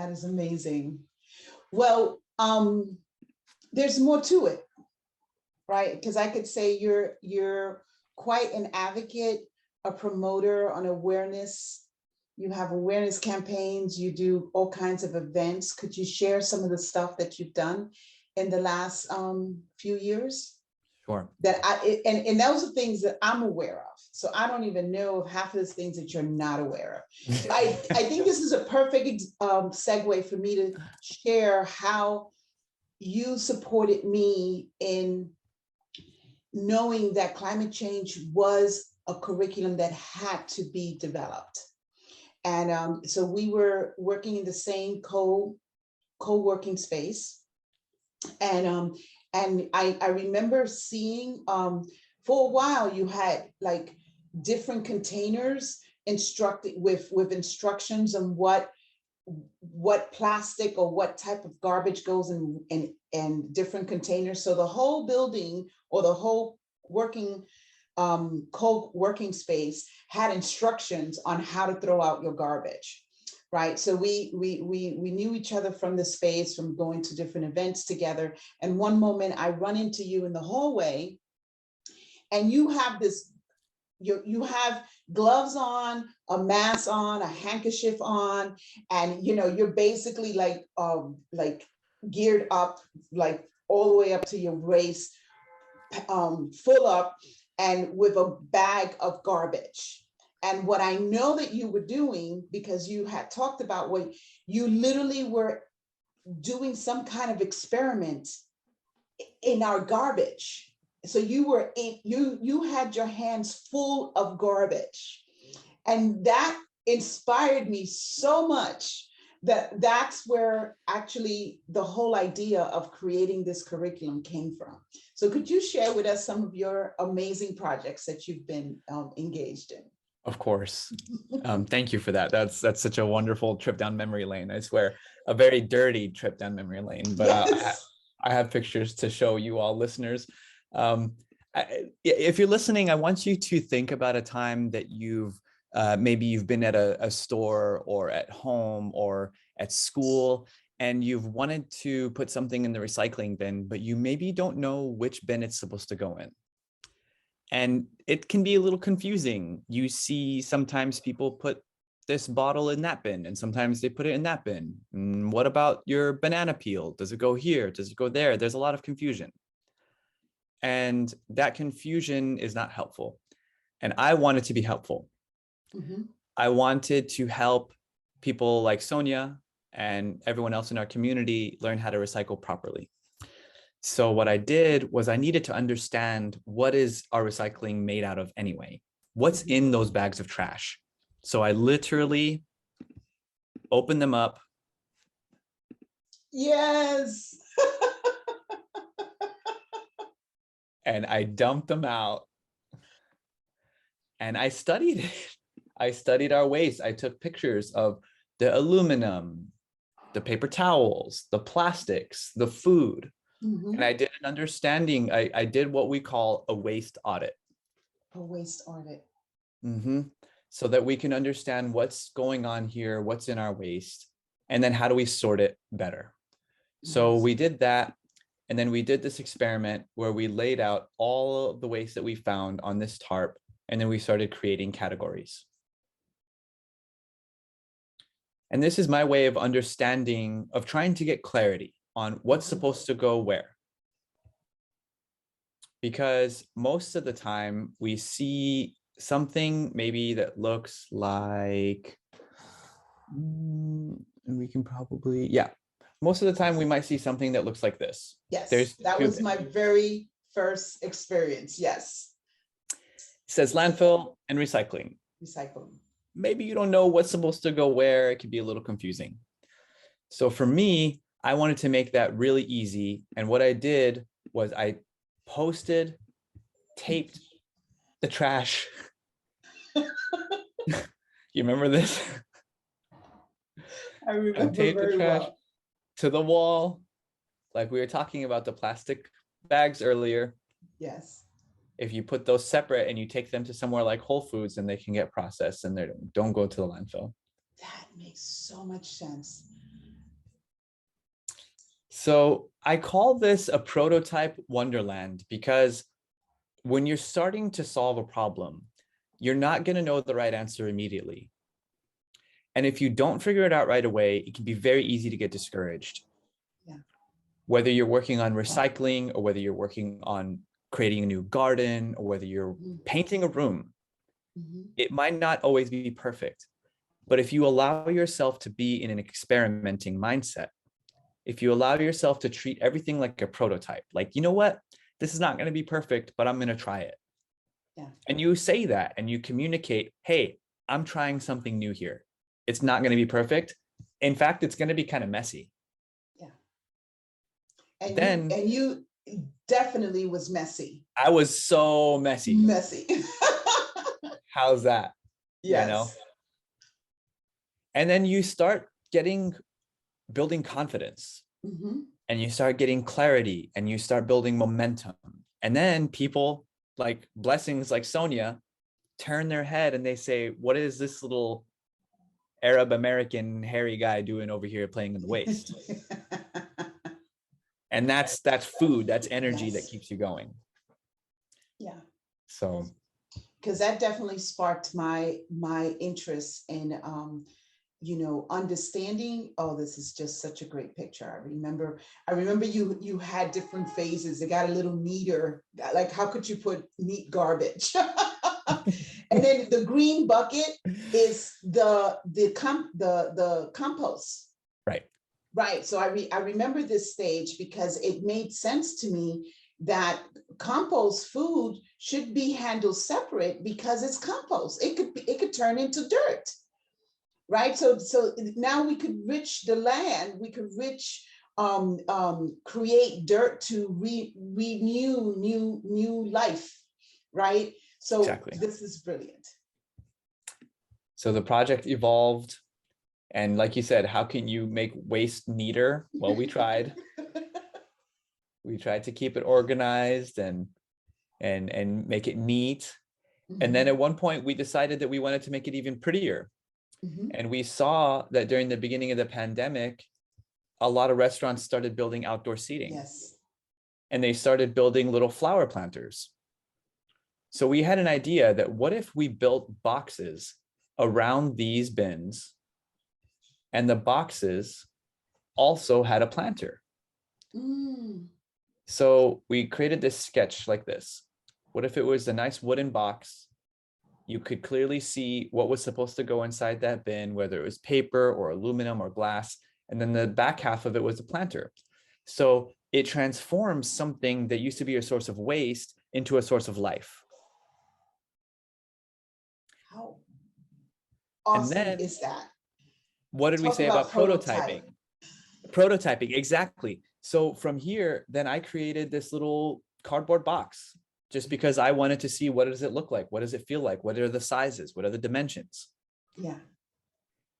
That is amazing. Well, there's more to it, right? Because I could say you're quite an advocate, a promoter on awareness. You have awareness campaigns, you do all kinds of events. Could you share some of the stuff that you've done in the last few years? Sure. That and those are things that I'm aware of. So I don't even know of half of those things that you're not aware of. So I think this is a perfect segue for me to share how you supported me in knowing that climate change was a curriculum that had to be developed. And so we were working in the same co-working space. And I remember seeing for a while you had like different containers instructed with instructions on what plastic or what type of garbage goes in different containers. So the whole building or the whole co-working space had instructions on how to throw out your garbage. Right. So we knew each other from the space, from going to different events together. And one moment I run into you in the hallway and you have this, you have gloves on, a mask on, a handkerchief on, and you're basically like geared up, like all the way up to your waist, full up and with a bag of garbage. And what I know that you were doing, because you had talked about what you literally were doing some kind of experiment in our garbage. So you had your hands full of garbage. And that inspired me so much that's where actually the whole idea of creating this curriculum came from. So could you share with us some of your amazing projects that you've been engaged in? Of course. Thank you for that. That's such a wonderful trip down memory lane. I swear, a very dirty trip down memory lane, but yes. I have pictures to show you all listeners. If you're listening, I want you to think about a time that maybe you've been at a store or at home or at school, and you've wanted to put something in the recycling bin, but you maybe don't know which bin it's supposed to go in. And it can be a little confusing. You see sometimes people put this bottle in that bin, and sometimes they put it in that bin. What about your banana peel? Does it go here? Does it go there? There's a lot of confusion. And that confusion is not helpful. And I wanted to be helpful. Mm-hmm. I wanted to help people like Sonia and everyone else in our community learn how to recycle properly. So what I did was I needed to understand, what is our recycling made out of anyway? What's in those bags of trash? So I literally opened them up. Yes. And I dumped them out. And I studied it. I studied our waste. I took pictures of the aluminum, the paper towels, the plastics, the food. Mm-hmm. And I did an understanding. I did what we call a waste audit. A waste audit. Mm-hmm. So that we can understand what's going on here, what's in our waste, and then how do we sort it better. So we did that. And then we did this experiment where we laid out all of the waste that we found on this tarp. And then we started creating categories. And this is my way of understanding, of trying to get clarity on what's supposed to go where. Because most of the time we see something maybe that looks like, and we can probably, most of the time we might see something that looks like this. Yes, that was my very first experience, yes. It says landfill and recycling. Recycling. Maybe you don't know what's supposed to go where. It can be a little confusing. So for me, I wanted to make that really easy. And what I did was I taped the trash. You remember this? I remember taped very the trash well. To the wall, like we were talking about the plastic bags earlier. Yes. If you put those separate and you take them to somewhere like Whole Foods, then they can get processed and they don't go to the landfill. That makes so much sense. So I call this a prototype wonderland because when you're starting to solve a problem, you're not going to know the right answer immediately. And if you don't figure it out right away, it can be very easy to get discouraged. Yeah. Whether you're working on recycling or whether you're working on creating a new garden or whether you're painting a room, it might not always be perfect. But if you allow yourself to be in an experimenting mindset, if you allow yourself to treat everything like a prototype, like, you know what, this is not going to be perfect, but I'm going to try it. Yeah. And you say that and you communicate, hey, I'm trying something new here. It's not going to be perfect. In fact, it's going to be kind of messy. Yeah. And then you definitely was messy. I was so messy. Messy. How's that? Yes. You know? And then you start building confidence, and you start getting clarity, and you start building momentum. And then people like blessings like Sonia turn their head and they say, what is this little Arab American hairy guy doing over here playing in the waste? And that's food, that's energy that keeps you going. Yeah. So because that definitely sparked my interest in understanding. Oh, this is just such a great picture. I remember you had different phases. It got a little neater. Like, how could you put neat garbage? And then the green bucket is the compost. Right. Right. So I remember this stage because it made sense to me that compost food should be handled separate because it's compost. It could turn into dirt. Right. So now we could enrich the land. We could create dirt to renew new life. Right. So exactly. This is brilliant. So the project evolved. And like you said, how can you make waste neater? Well, we tried. We tried to keep it organized and make it neat. And then at one point we decided that we wanted to make it even prettier. And we saw that during the beginning of the pandemic, a lot of restaurants started building outdoor seating. Yes. And they started building little flower planters. So we had an idea that what if we built boxes around these bins, and the boxes also had a planter. So we created this sketch like this. What if it was a nice wooden box? You could clearly see what was supposed to go inside that bin, whether it was paper or aluminum or glass. And then the back half of it was a planter. So it transforms something that used to be a source of waste into a source of life. How awesome and then, is that? What did we say about prototyping? Prototyping, exactly. So from here, then I created this little cardboard box just because I wanted to see what does it look like? What does it feel like? What are the sizes? What are the dimensions? Yeah.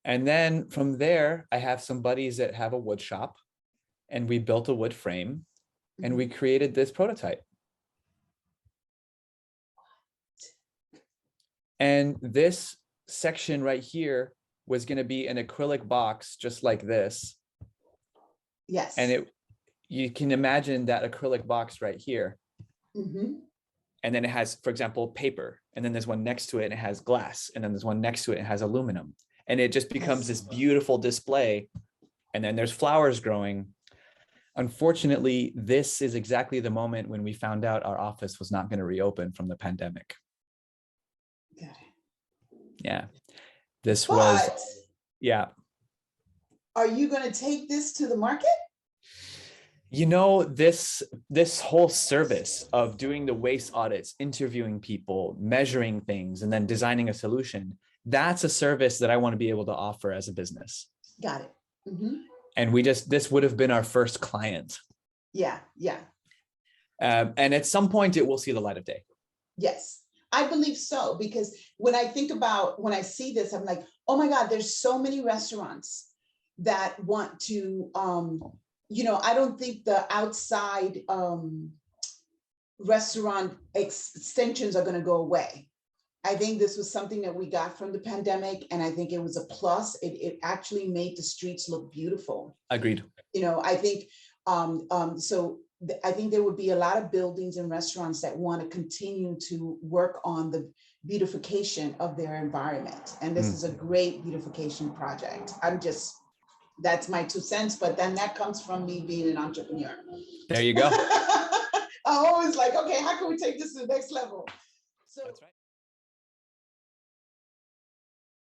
And then from there, I have some buddies that have a wood shop, and we built a wood frame and we created this prototype. And this section right here was going to be an acrylic box just like this. Yes. And you can imagine that acrylic box right here. And then it has, for example, paper. And then there's one next to it and it has glass. And then there's one next to it and it has aluminum. And it just becomes this beautiful display. And then there's flowers growing. Unfortunately, this is exactly the moment when we found out our office was not going to reopen from the pandemic. Got it. Yeah. Yeah. Are you going to take this to the market? You know, this whole service of doing the waste audits, interviewing people, measuring things, and then designing a solution, that's a service that I want to be able to offer as a business. Got it. And this would have been our first client. Yeah. Yeah. And at some point it will see the light of day. Yes. I believe so, because when I see this, I'm like, oh my God, there's so many restaurants that want to, I don't think the outside restaurant extensions are going to go away. I think this was something that we got from the pandemic, and I think it was a plus. It actually made the streets look beautiful. Agreed. I think I think there would be a lot of buildings and restaurants that want to continue to work on the beautification of their environment. And this is a great beautification project. That's my 2 cents, but then that comes from me being an entrepreneur. There you go. I'm always like, okay, how can we take this to the next level? So. That's right.